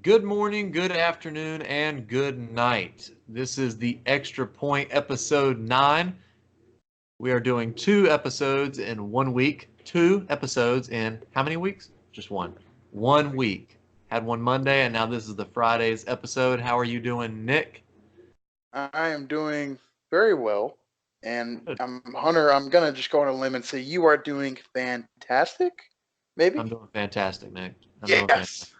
Good morning, good afternoon, and good night. This is the Extra Point episode 9. We are doing 2 episodes in 1 week. 2 episodes in how many weeks? Just one. 1 week. Had one Monday, and now this is the Friday's episode. How are you doing, Nick? I am doing very well. And Good. Hunter, I'm going to just go on a limb and say you are doing fantastic, I'm maybe? doing fantastic, Nick. I'm doing fantastic. Yes.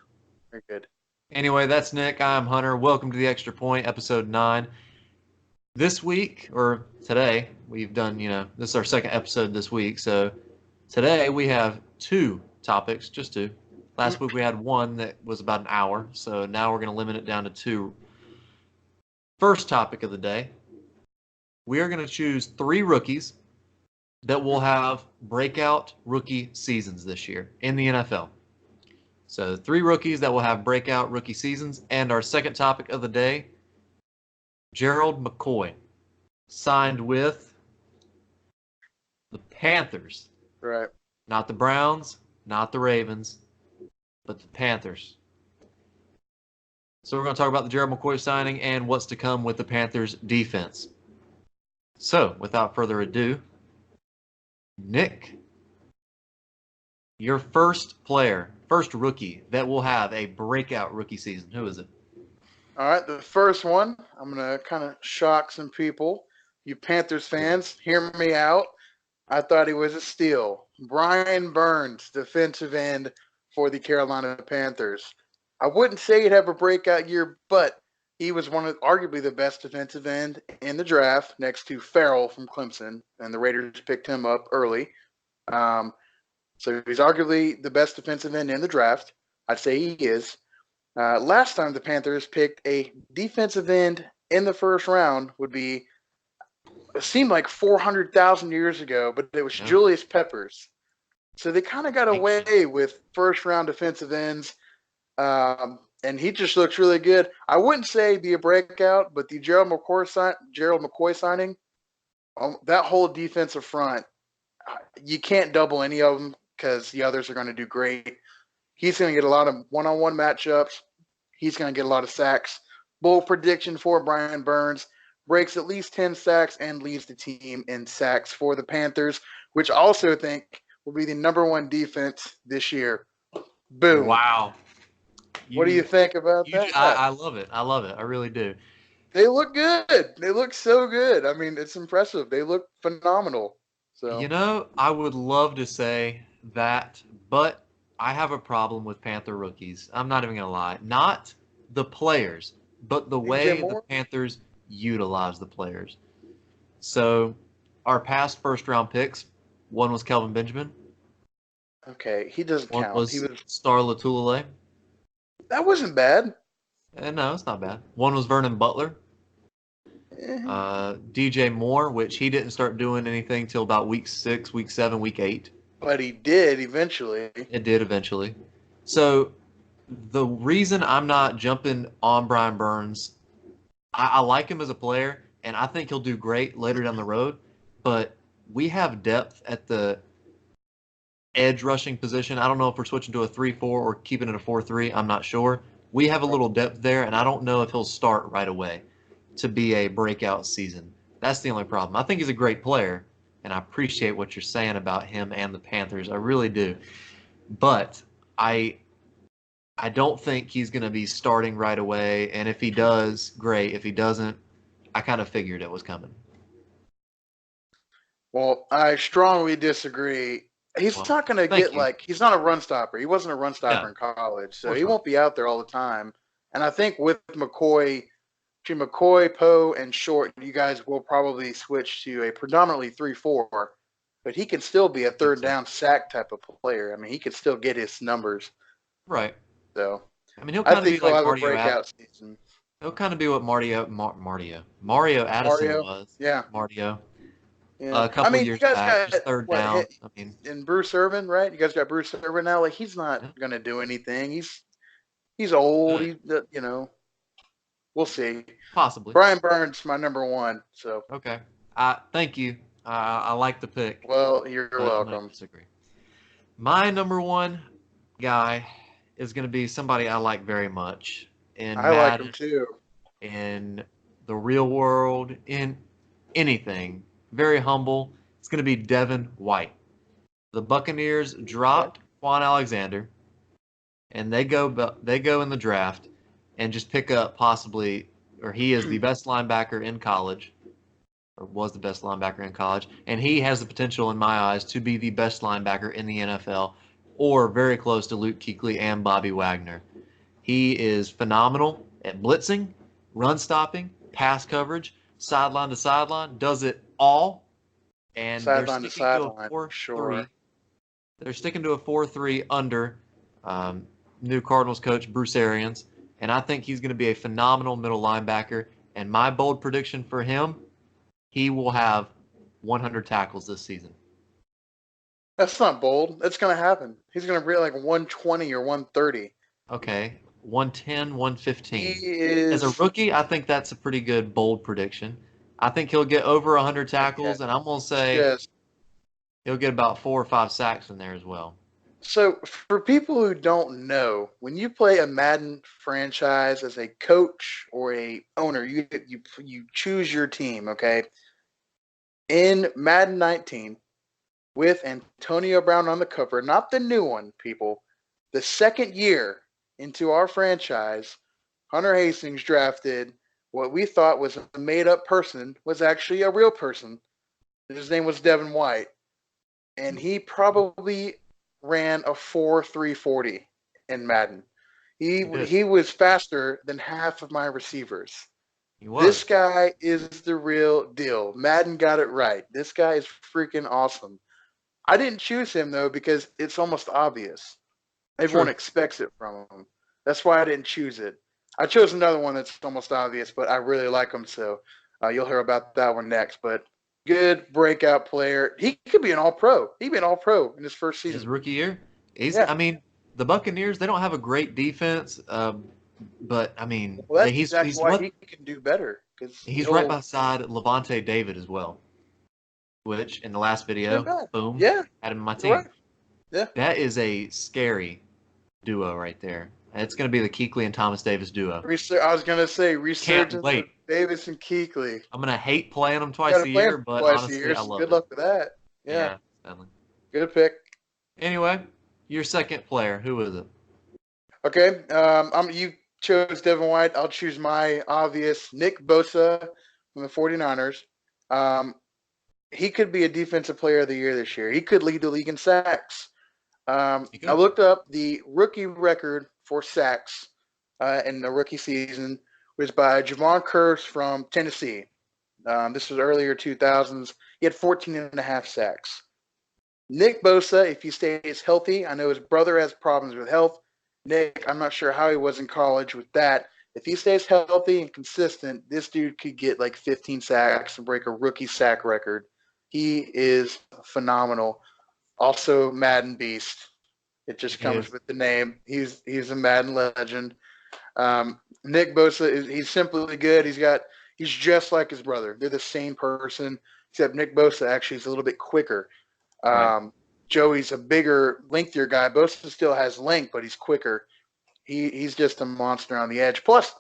Very good. Anyway, that's Nick. I'm Hunter. Welcome to the Extra Point, episode 9. This week, or today, we've done, this is our second episode this week. So today we have 2 topics, just 2. Last week we had one that was about an hour. So now we're going to limit it down to 2. First topic of the day, we are going to choose 3 rookies that will have breakout rookie seasons this year in the NFL. So 3 rookies that will have breakout rookie seasons. And our second topic of the day, GERALD MCCOY signed with the Panthers. Right. Not the Browns, not the Ravens, but the Panthers. So we're going to talk about the GERALD MCCOY signing and what's to come with the Panthers defense. So without further ado, Nick, your first rookie that will have a breakout rookie season, who is it? All right. The first one, I'm going to kind of shock some people. You Panthers fans, hear me out. I thought he was a steal. Brian Burns, defensive end for the Carolina Panthers. I wouldn't say he'd have a breakout year, but he was one of arguably the best defensive end in the draft next to Farrell from Clemson, and the Raiders picked him up early. So he's arguably the best defensive end in the draft. I'd say he is. Last time the Panthers picked a defensive end in the first round it seemed like 400,000 years ago, but it was Julius Peppers. So they kind of got away with first-round defensive ends, and he just looks really good. I wouldn't say be a breakout, but the GERALD MCCOY signing, that whole defensive front, you can't double any of them because the others are going to do great. He's going to get a lot of one-on-one matchups. He's going to get a lot of sacks. Bold prediction for Brian Burns. Breaks at least 10 sacks and leads the team in sacks for the Panthers, which I also think will be the number 1 defense this year. Boom. Wow. What do you think about that? I love it. I love it. I really do. They look good. They look so good. I mean, it's impressive. They look phenomenal. So I would love to say that, but I have a problem with Panther rookies. I'm not even going to lie. Not the players, but the way the Panthers utilize the players. So our past first-round picks, one was Kelvin Benjamin. Okay, he doesn't one count. Was he was Star Latulele. That wasn't bad. No, it's not bad. One was Vernon Butler. DJ Moore, which he didn't start doing anything till about week 6, week 7, week 8. But he did eventually. It did eventually. So the reason I'm not jumping on Brian Burns, I like him as a player, and I think he'll do great later down the road. But we have depth at the edge rushing position. I don't know if we're switching to a 3-4 or keeping it a 4-3. I'm not sure. We have a little depth there, and I don't know if he'll start right away to be a breakout season. That's the only problem. I think he's a great player, and I appreciate what you're saying about him and the Panthers. I really do. But I don't think he's going to be starting right away, and if he does, great. If he doesn't, I kind of figured it was coming. Well, I strongly disagree. He's not going to get he's not a run stopper. He wasn't a run stopper in college, so he won't be out there all the time. And I think with McCoy, between McCoy, Poe, and Short, you guys will probably switch to a predominantly 3-4, but he can still be a third down sack type of player. I mean, he could still get his numbers. Right. So, I mean, he'll kind of be like Mario breakout season. He'll kind of be what Mario Addison was. Yeah. Mario. Yeah. A couple years back, just third down. And Bruce Irvin, right? You guys got Bruce Irvin now. Like, he's not going to do anything. He's old. We'll see. Possibly. Brian Burns, my number 1. So okay. Thank you. I like the pick. Well, you're welcome. Disagree. My number 1 guy is going to be somebody I like very much in I like him Madden, too. in the real world, in anything. Very humble. It's going to be Devin White. The Buccaneers Okay. dropped Quan Alexander, and they go in the draft and just pick up possibly, or he is the best linebacker in college, or was the best linebacker in college, and he has the potential, in my eyes, to be the best linebacker in the NFL, or very close to Luke Kuechly and Bobby Wagner. He is phenomenal at blitzing, run stopping, pass coverage, sideline to sideline, does it all, and they're Sideline to sticking to a sideline for sure. 4-3. They're sticking to a 4-3 under new Cardinals coach Bruce Arians, and I think he's going to be a phenomenal middle linebacker. And my bold prediction for him, he will have 100 tackles this season. That's not bold. That's gonna happen. He's gonna be like 120 or 130. Okay, 110, 115. He As a is. rookie, I think that's a pretty good bold prediction. I think he'll get over 100 Okay. tackles, and I'm going to say Just he'll get about 4 or 5 sacks in there as well. so for people who don't know, when you play a Madden franchise as a coach or a owner, you choose your team. Okay. In Madden 19, with Antonio Brown on the cover, not the new one, people. The second year into our franchise, Hunter Hastings drafted what we thought was a made up person, was actually a real person. His name was Devin White. And he probably ran a 4.340 in Madden. He was faster than half of my receivers. He This was. guy is the real deal. Madden got it right. This guy is freaking awesome. I didn't choose him though because it's almost obvious. Everyone True. expects it from him. That's why I didn't choose it. I chose another one that's almost obvious, but I really like him, so you'll hear about that one next. But good breakout player. He could be an All-Pro. He'd be an All-Pro in his first His season. rookie year. Yeah. I mean, the Buccaneers, they don't have a great defense, but I mean, Well, that's exactly he's why what he can do better because he's right beside Levante David as well, which in the last Not video, bad. boom, Yeah, had him in my you're team. right. Yeah. That is a scary duo right there. It's going to be the Kuechly and Thomas Davis duo. I was gonna say Can't resurgence of wait. Davis and Kuechly. I'm going to hate playing them Got twice to a play year, him but twice a honestly, year. I So love good it. luck with that. Yeah, Yeah, sadly. good pick. Anyway, your second player, who is it? Okay, you chose Devin White. I'll choose my obvious Nick Bosa from the 49ers. Um, he could be a defensive player of the year this year. He could lead the league in sacks. You I good? looked up the rookie record for sacks in the rookie season was by Javon Curse from Tennessee. This was earlier 2000s. He had 14 and a half sacks. Nick Bosa, if he stays healthy, I know his brother has problems with health. Nick, I'm not sure how he was in college with that. If he stays healthy and consistent, this dude could get like 15 sacks and break a rookie sack record. He is phenomenal. Also, Madden Beast. It just He comes is. with the name. He's a Madden legend. Nick Bosa he's simply good. He's just like his brother. They're the same person, except Nick Bosa actually is a little bit quicker. Right. Joey's a bigger, lengthier guy. Bosa still has length, but he's quicker. He's just a monster on the edge. Plus,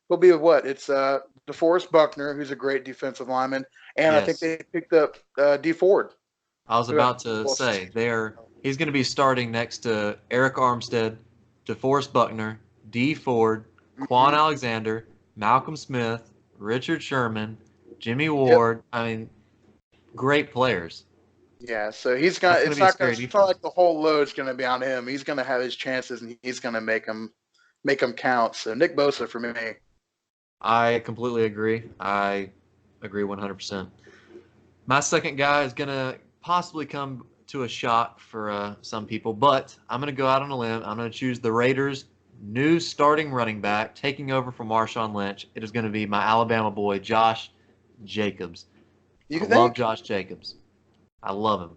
he'll be what? It's DeForest Buckner, who's a great defensive lineman, and I think Yes. they picked up D Ford. I was Who had about to well, say he's going to be starting next to Eric Armstead, DeForest Buckner, D Ford, Quan mm-hmm. Alexander, Malcolm Smith, Richard Sherman, Jimmy Yep. Ward. I mean, great players. Yeah, so he's gonna. That's going to be a scary It's not defense. like the whole load's gonna be on him. He's gonna have his chances, and he's gonna make them count. So Nick Bosa for me. I completely agree. I agree 100%. My second guy is going to possibly come to a shock for some people, but I'm going to go out on a limb. I'm going to choose the Raiders' new starting running back taking over from Marshawn Lynch. It is going to be my Alabama boy, Josh Jacobs. You I love think? Josh Jacobs. I love him.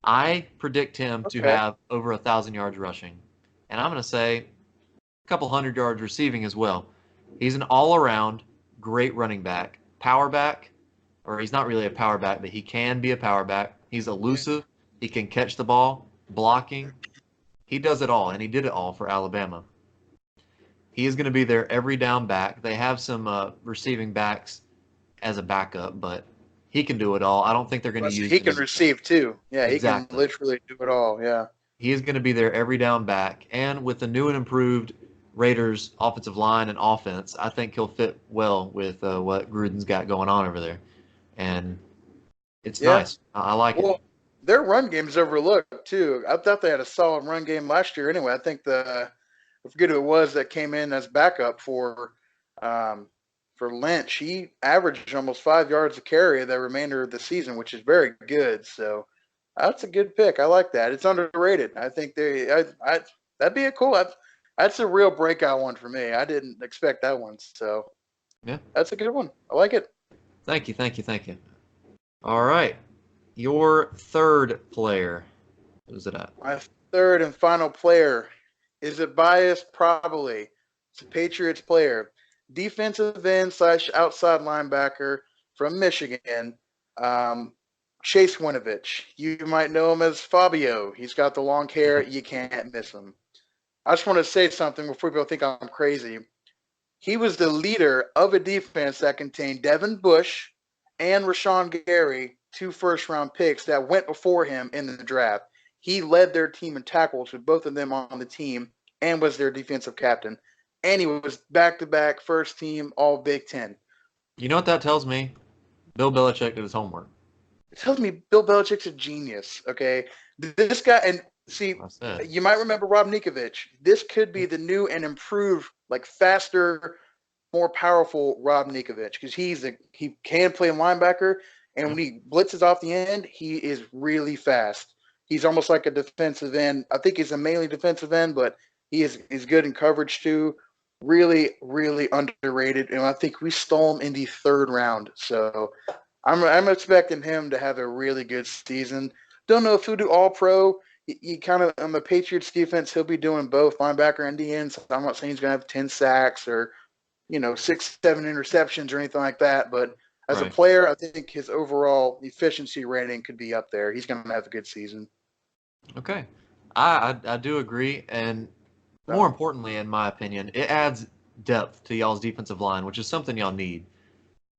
I predict him to Okay. have over 1,000 yards rushing, and I'm going to say a couple hundred yards receiving as well. He's an all-around great running back, power back, or he's not really a power back, but he can be a power back. He's elusive. He can catch the ball, blocking. he does it all, and he did it all for Alabama. He is going to be their every down back. They have some receiving backs as a backup, but he can do it all. I don't think they're going to Plus, use he him can as receive too. Yeah, he can exactly. literally do it all. Yeah. He is going to be their every down back, and with the new and improved Raiders offensive line and offense, I think he'll fit well with what Gruden's got going on over there, and it's Yeah. nice. I like it. Well, their run game's overlooked too. I thought they had a solid run game last year. Anyway, I think I forget who it was that came in as backup um, for Lynch. He averaged almost 5 yards a carry the remainder of the season, which is very good. So that's a good pick. I like that. It's underrated. I think that'd be a cool. That's a real breakout one for me. I didn't expect that one. So Yeah. that's a good one. I like it. Thank you, thank you, thank you. All right. Your third player. Who's it at? My third and final player. Is it biased? Probably. It's a Patriots player. Defensive end / outside linebacker from Michigan. Um, Chase Winovich. You might know him as Fabio. He's got the long hair. Yeah. You can't miss him. I just want to say something before people think I'm crazy. He was the leader of a defense that contained Devin Bush and Rashawn Gary, 2 first-round picks that went before him in the draft. He led their team in tackles with both of them on the team and was their defensive captain. And he was back-to-back first team All Big Ten. You know what that tells me? Bill Belichick did his homework. It tells me Bill Belichick's a genius, okay? This guy, and see, I said. you might remember Rob Ninkovich. This could be the new and improved, like faster, more powerful Rob Ninkovich because he can play linebacker, and when he blitzes off the end, he is really fast. He's almost like a defensive end. I think he's a mainly defensive end, but he's good in coverage too. Really, really underrated, and I think we stole him in the 3rd round. So I'm expecting him to have a really good season. Don't know if he'll do All Pro. He kind of on the Patriots defense, he'll be doing both linebacker and DN. So I'm not saying he's gonna have 10 sacks or 6, 7 interceptions or anything like that. But as a Right. player, I think his overall efficiency rating could be up there. He's going to have a good season. Okay. I do agree, and more So, importantly, in my opinion, it adds depth to y'all's defensive line, which is something y'all need.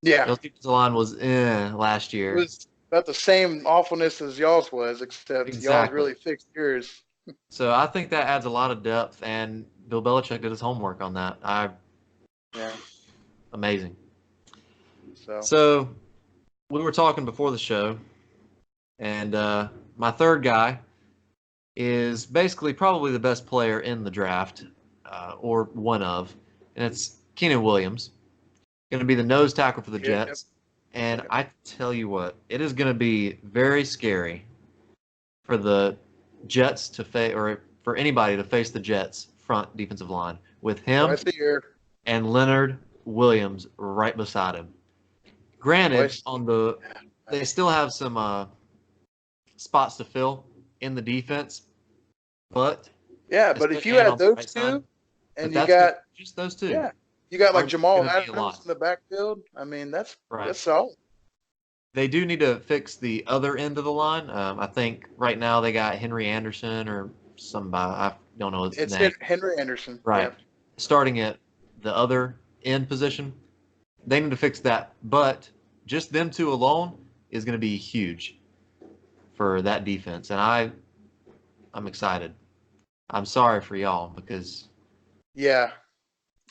yeah, Y'all's defensive line was last it year. was about the same awfulness as y'all's was, except y'all's Exactly. really fixed yours. So I think that adds a lot of depth, and Bill Belichick did his homework on that. Yeah. Amazing. So So we were talking before the show, and my third guy is basically probably the best player in the draft, or one of, and it's Keenan Williams. Going to be the nose tackle for the yep. Jets. And I tell you what, it is going to be very scary for the Jets to face, or for anybody to face the Jets front defensive line with him Twice a year. and Leonard Williams right beside him. Granted, Twice. they still have some spots to fill in the defense, but Yeah, but if you and had on the those right side, two, but and you that's got just those two yeah, you got like are Jamal going to be a Adams lot. in the backfield. I mean, that's Right. solid. They do need to fix the other end of the line. I think right now they got Henry Anderson or somebody, I don't know his It's name. Henry Anderson. Right. Yeah. Starting at the other end position. They need to fix that. But just them two alone is going to be huge for that defense. And I'm excited. I'm sorry for y'all because Yeah.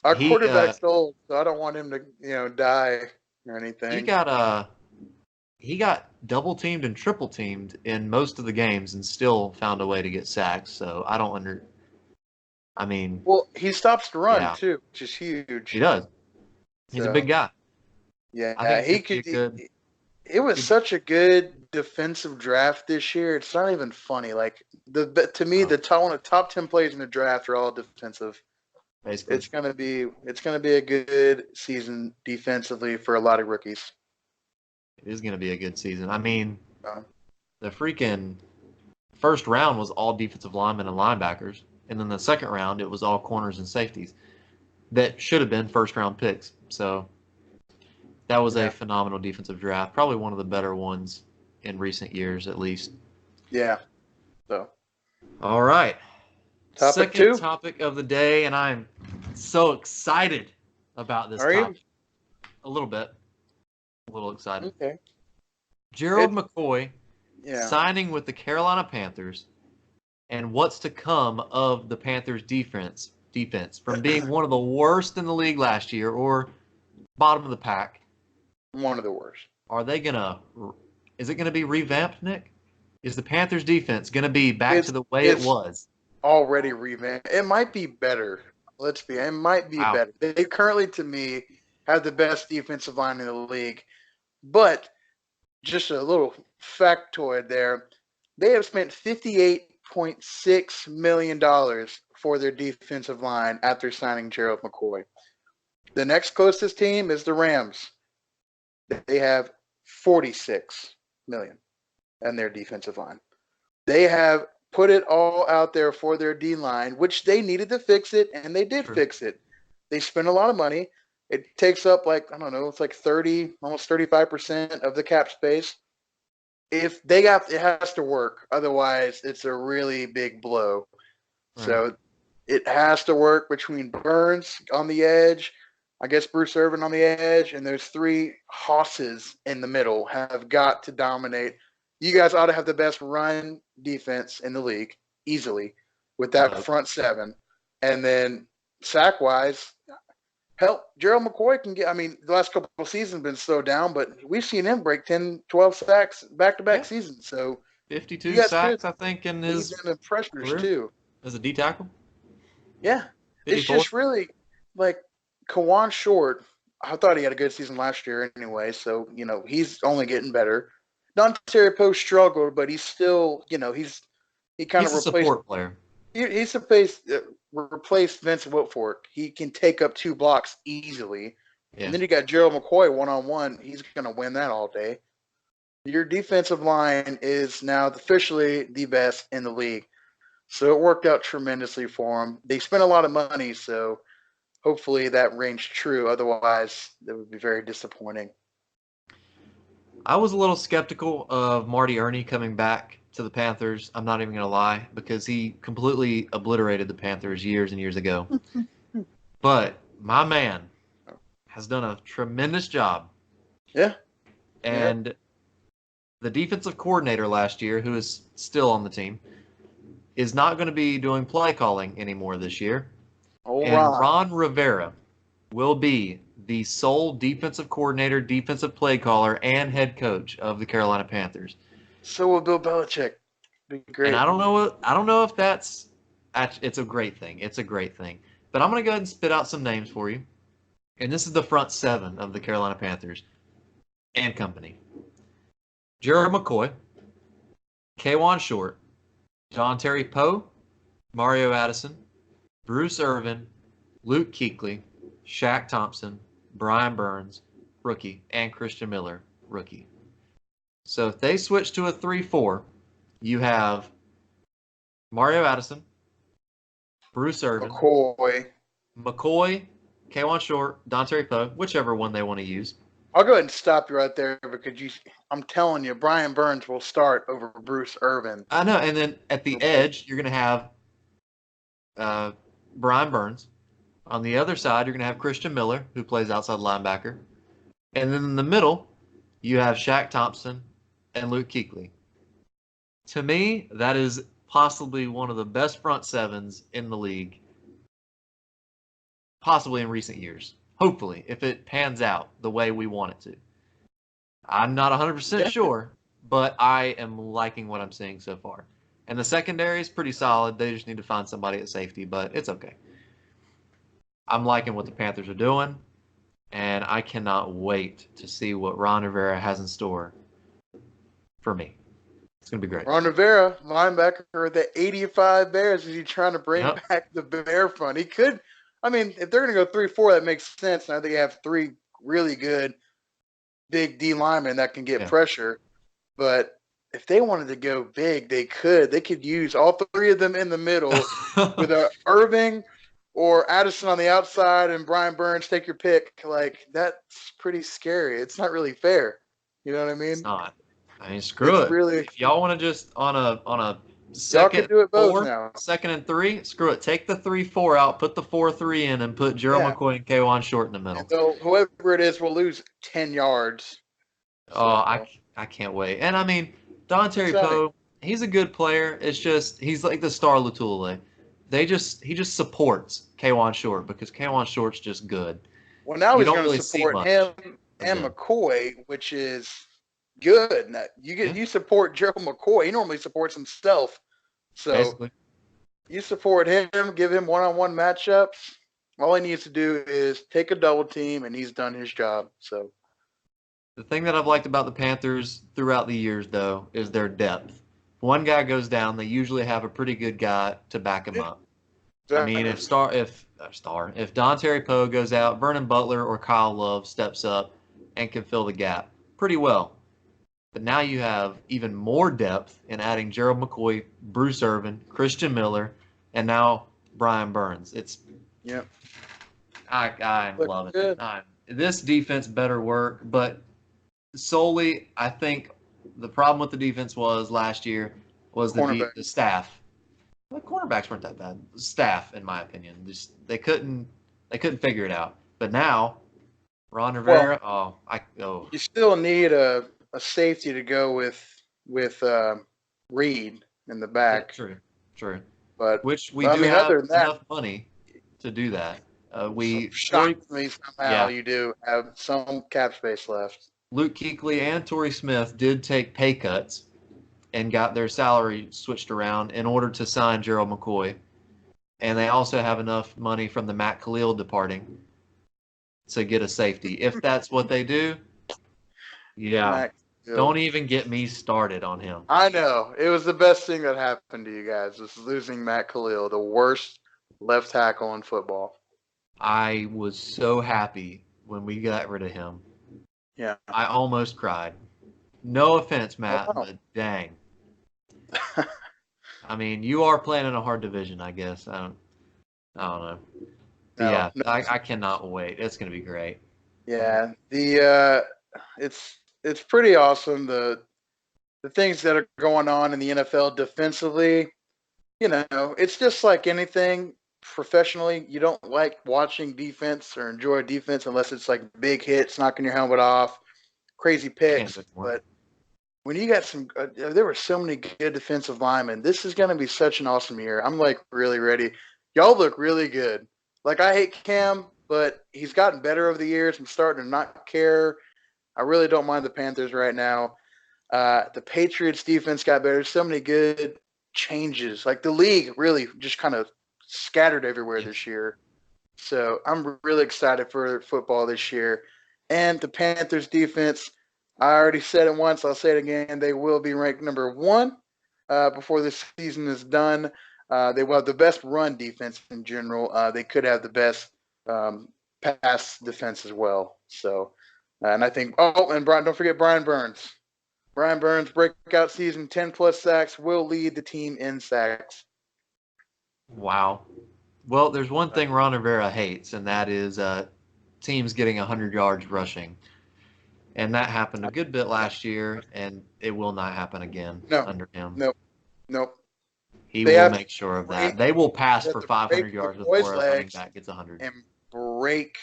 Our he quarterback's old, so I don't want him to, die or he anything. got he got double teamed and triple teamed in most of the games and still found a way to get sacks. So I mean, Well, he stops to run yeah, too, which is huge. he does. He's a So big guy. I think yeah, he's he going to be a could. good. It was such a good defensive draft this year. It's not even funny. Like to me, the top 10 players in the draft are all defensive. Basically, It's gonna be a good season defensively for a lot of rookies. it is going to be a good season. I mean, Uh, the freaking first round was all defensive linemen and linebackers, and then the second round it was all corners and safeties that should have been first round picks. So that was a yeah, phenomenal defensive draft, probably one of the better ones in recent years, at least. yeah. So All right, Topic Second 2. topic of the day, and I'm so excited about this Are you? topic. A little bit. A little excited. Okay. Gerald It- McCoy Yeah. signing with the Carolina Panthers, and what's to come of the Panthers defense from being one of the worst in the league last year or bottom of the pack. One of the worst. Are they gonna? Is it gonna be revamped, Nick? Is the Panthers defense gonna be back to the way it It's was? already revamped. It might be better. It might be Wow. better. They currently, to me, have the best defensive line in the league. But just a little factoid there. They have spent $58.6 million for their defensive line after signing Gerald McCoy. The next closest team is the Rams. They have 46 million in their defensive line. They have put it all out there for their D line, which they needed to fix it, and they did fix it. They spent a lot of money. It takes up it's like 30, almost 35% of the cap space. It has to work. Otherwise, it's a really big blow. Right. So it has to work between Burns on the edge, I guess Bruce Irvin on the edge, and those three hosses in the middle have got to dominate. You guys ought to have the best run defense in the league, easily, with that front seven. And then sack-wise, hell, Gerald McCoy can get – the last couple of seasons have been slowed down, but we've seen him break 10, 12 sacks back-to-back seasons. So 52 sacks, I think, in his pressures, career too. As a D tackle? Yeah. 54? It's just really like Kawan Short. I thought he had a good season last year anyway, so, he's only getting better. Terry Poe struggled, but he's still, he kind of He's a support player. He's replaced Vince Wilfork. He can take up 2 blocks easily. Yeah. And then you got Gerald McCoy one-on-one. He's going to win that all day. Your defensive line is now officially the best in the league. So it worked out tremendously for them. They spent a lot of money, so hopefully that rings true. Otherwise, it would be very disappointing. I was a little skeptical of Marty Ernie coming back to the Panthers. I'm not even going to lie, because he completely obliterated the Panthers years and years ago. But my man has done a tremendous job. Yeah. And the defensive coordinator last year, who is still on the team, is not going to be doing play calling anymore this year. And Ron Rivera will be the sole defensive coordinator, defensive play caller, and head coach of the Carolina Panthers. So will Bill Belichick. Be great. And I don't know if that's it's a great thing. It's a great thing. But I'm going to go ahead and spit out some names for you. And this is the front seven of the Carolina Panthers and company. Gerald McCoy, Kawan Short, Terry Poe, Mario Addison, Bruce Irvin, Luke Kuechly, Shaq Thompson, Brian Burns, rookie, and Christian Miller, rookie. So if they switch to a 3-4, you have Mario Addison, Bruce Irvin, McCoy, Kawan Short, Terry Poe, whichever one they want to use. I'll go ahead and stop you right there because I'm telling you, Brian Burns will start over Bruce Irvin. I know, and then at the edge, you're going to have Brian Burns. On the other side, you're going to have Christian Miller, who plays outside linebacker. And then in the middle, you have Shaq Thompson and Luke Kuechly. To me, that is possibly one of the best front sevens in the league, possibly in recent years. Hopefully, if it pans out the way we want it to. I'm not 100% sure, but I am liking what I'm seeing so far. And the secondary is pretty solid. They just need to find somebody at safety, but it's okay. I'm liking what the Panthers are doing, and I cannot wait to see what Ron Rivera has in store for me. It's going to be great. Ron Rivera, linebacker of the 85 Bears, is he trying to bring back the Bear front? He could. If they're going to go 3-4, that makes sense. And I think they have 3 really good big D linemen that can get pressure. But if they wanted to go big, they could. They could use all 3 of them in the middle with Irving or Addison on the outside and Brian Burns, take your pick. That's pretty scary. It's not really fair. You know what I mean? It's not. Screw it. Really, if y'all want to just on a Y'all can Second, do it both 4, now. second and 3. Screw it. Take the 3-4 out. Put the 4-3 in, and put Gerald Yeah. McCoy and Kwan Short in the And middle. whoever it is will lose 10 yards. Oh, So, I can't wait. And I mean, Don Terry exciting. Poe, he's a good player. It's just he's like the star Lutule. He just supports Kwan Short because Kwan Short's just good. Well, now You he's don't going to really see support much him of and them. McCoy, which is good. Now, Yeah, you support Gerald McCoy. He normally supports himself. So basically. you support him, give him one-on-one matchups. All he needs to do is take a double team, and he's done his job. So The thing that I've liked about the Panthers throughout the years, though, is their depth. If one guy goes down, they usually have a pretty good guy to back him yeah, up. I mean, exactly. if Don Terry Poe goes out, Vernon Butler or Kyle Love steps up and can fill the gap pretty well. But now you have even more depth in adding Gerald McCoy, Bruce Irvin, Christian Miller, and now Brian Burns. Yep. I'm Looking loving it. good. This defense better work, but solely I think the problem with the defense was last year was Cornerback. the staff. The cornerbacks weren't that bad. The staff, in my opinion, just they couldn't figure it out. But now, Ron Well, Rivera, you still need a safety to go with Reed in the yeah, back. true. But Which we I do mean, have other than that, enough money to do that. shocks me somehow Yeah, you do have some cap space left. Luke Kuechly and Torrey Smith did take pay cuts and got their salary switched around in order to sign Gerald McCoy. And they also have enough money from the Matt Khalil departing to get a safety. If that's what they do, yeah. Max Hill. Don't even get me started on him. I know. It was the best thing that happened to you guys was losing Matt Khalil, the worst left tackle in football. I was so happy when we got rid of him. Yeah. I almost cried. No offense, Oh, Matt, no. but dang. I mean, you are playing in a hard division, I guess. I don't know. But No, yeah, no. I cannot wait. It's going to be great. Yeah. It's pretty awesome the things that are going on in the NFL defensively. You know, it's just like anything professionally. You don't like watching defense or enjoy defense unless it's like big hits, knocking your helmet off, crazy Can't picks. do more. But when you got there were so many good defensive linemen. This is going to be such an awesome year. I'm like really ready. Y'all look really good. Like I hate Cam, but he's gotten better over the years. I'm starting to not care. I really don't mind the Panthers right now. The Patriots defense got better. So many good changes. Like the league really just kind of scattered everywhere Yes. this year. So I'm really excited for football this year. And the Panthers defense, I already said it once, I'll say it again. They will be ranked number one before this season is done. They will have the best run defense in general. They could have the best pass defense as well. So, and I think, and Brian, don't forget Brian Burns. Brian Burns, breakout season, 10 plus sacks, will lead the team in sacks. Wow. Well, there's one thing Ron Rivera hates, and that is teams getting 100 yards rushing. And that happened a good bit last year, and it will not happen again No, under him. no, no. He They will have make sure of break, that. They will pass they have for to break 500 the yards boys' before a running legs back gets 100. and break.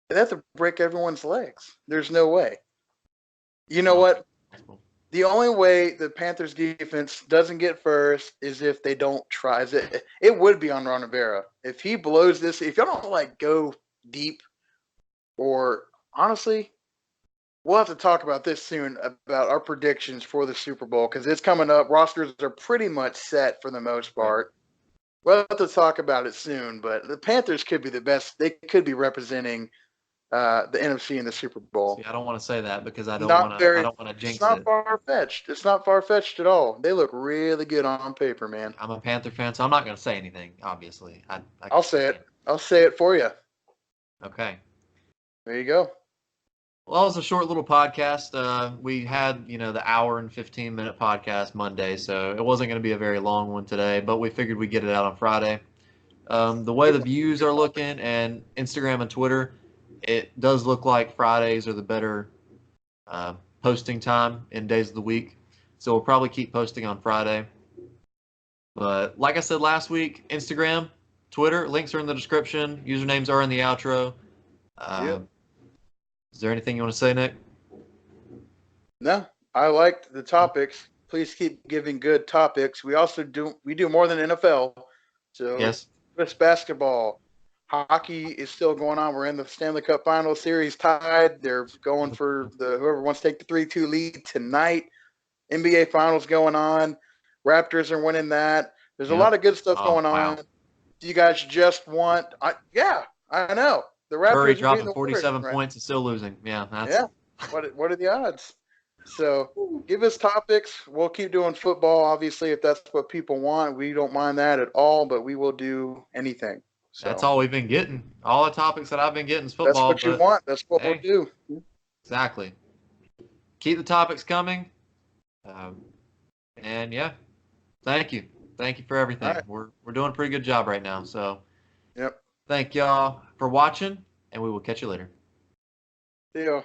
They have to break everyone's legs. There's no way. You know Well, what? The only way the Panthers defense doesn't get first is if they don't try. It would be on Ron Rivera. If he blows this, if y'all don't like go deep, or honestly, we'll have to talk about this soon about our predictions for the Super Bowl because it's coming up. Rosters are pretty much set for the most right. part. We'll have to talk about it soon, but the Panthers could be the best. They could be representing the NFC in the Super Bowl. See, I don't want to say that because I Not don't very. want to It's jinx not it. far fetched. It's not far fetched at all. They look really good on paper, man. I'm a Panther fan, so I'm not going to say anything. Obviously, I'll say it. I'll say it for you. Okay. There you go. Well, it was a short little podcast. We had, the hour and 15-minute podcast Monday, so it wasn't going to be a very long one today, but we figured we'd get it out on Friday. The way the views are looking and Instagram and Twitter, it does look like Fridays are the better posting time in days of the week. So we'll probably keep posting on Friday. But like I said last week, Instagram, Twitter, links are in the description. Usernames are in the outro. Yep. Is there anything you want to say, Nick? No, I liked the topics. Please keep giving good topics. We do more than NFL. So Yes. U.S. basketball, hockey is still going on. We're in the Stanley Cup Final Series tied. They're going for whoever wants to take the 3-2 lead tonight. NBA Finals going on. Raptors are winning that. There's a Yep. lot of good stuff Oh, going on. wow. Do you guys just want? I know the Curry Raptors are beating dropping the Warriors 47 right. points and still losing. Yeah, that's. Yeah. What are the odds? So give us topics. We'll keep doing football, obviously, if that's what people want. We don't mind that at all, but we will do anything. That's So all we've been getting. All the topics that I've been getting is that's football, what you but want. That's what we'll hey, do. exactly. Keep the topics coming. And yeah, thank you. Thank you for All everything. right. We're doing a pretty good job right now. So Yep. thank y'all for watching, and we will catch you later. Deal.